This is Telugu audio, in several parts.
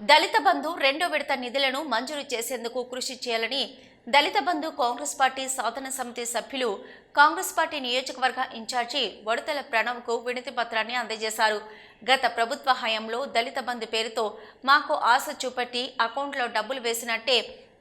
దళిత బంధు రెండో విడత నిధులను మంజూరు చేసేందుకు కృషి చేయాలని దళిత బంధు కాంగ్రెస్ పార్టీ సాధన సమితి సభ్యులు కాంగ్రెస్ పార్టీ నియోజకవర్గ ఇన్ఛార్జి వడతల ప్రణవ్కు వినతి పత్రాన్ని అందజేశారు. గత ప్రభుత్వ హయాంలో దళిత బంధు పేరుతో మాకు ఆశ చూపెట్టి అకౌంట్లో డబ్బులు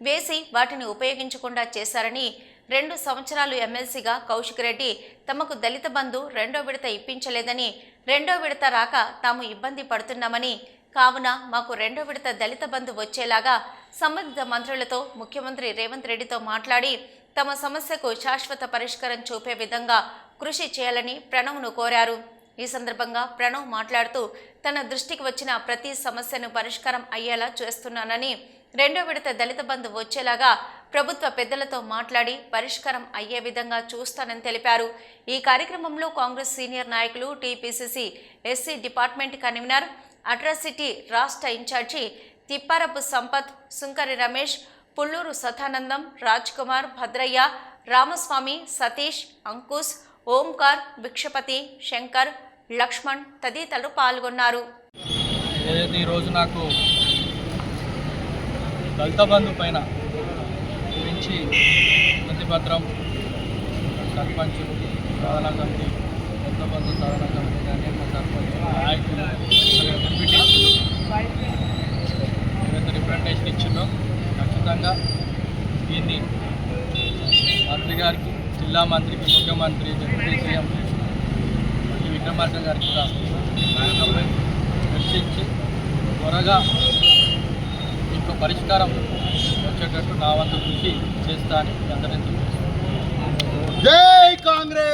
వేసి వాటిని ఉపయోగించకుండా చేశారని, 2 సంవత్సరాలు ఎమ్మెల్సీగా కౌశిక్ రెడ్డి తమకు దళిత బంధు రెండో విడత ఇప్పించలేదని, రెండో విడత రాక తాము ఇబ్బంది పడుతున్నామని, కావున మాకు రెండో విడత దళిత బంధు వచ్చేలాగా సంబంధిత మంత్రులతో ముఖ్యమంత్రి రేవంత్ రెడ్డితో మాట్లాడి తమ సమస్యకు శాశ్వత పరిష్కారం చూపే విధంగా కృషి చేయాలని ప్రణవ్ను కోరారు. ఈ సందర్భంగా ప్రణవ్ మాట్లాడుతూ తన దృష్టికి వచ్చిన ప్రతి సమస్యను పరిష్కారం అయ్యేలా చేస్తున్నానని, రెండో విడత దళిత బంధు వచ్చేలాగా ప్రభుత్వ పెద్దలతో మాట్లాడి పరిష్కారం అయ్యే విధంగా చూస్తానని తెలిపారు. ఈ కార్యక్రమంలో కాంగ్రెస్ సీనియర్ నాయకులు, TPCC SC department convener, atrocity రాష్ట్ర ఇన్ఛార్జి తిప్పారపు సంపత్, సుంకరి రమేష్, పుల్లూరు సతానందం, రాజ్ కుమార్, భద్రయ్య, రామస్వామి, సతీష్, అంకుష్, ఓంకార్, భిక్షపతి, శంకర్, లక్ష్మణ్ తదితరులు పాల్గొన్నారు. ఈరోజు నాకు దళిత బంధు పైన గురించి ప్రతిపత్రం సర్పంచులు, సాధన కమిటీ, దళిత బంధు సాధన కమిటీ కానీ మా సర్పంచ్ నాయకులు, ఎంపీటీసీలు ఏదైతే రిప్రజెంటేషన్ ఇచ్చిందో ఖచ్చితంగా దీన్ని మంత్రి గారికి, జిల్లా మంత్రికి, ముఖ్యమంత్రి, డిప్యూటీ సీఎం మరియు విక్రమార్క గారికి కూడా నాయకులపై చర్చించి త్వరగా ఇంకో పరిష్కారం వచ్చేటట్టు నా వంతు కృషి చేస్తా అని అందరినీ జై కాంగ్రెస్.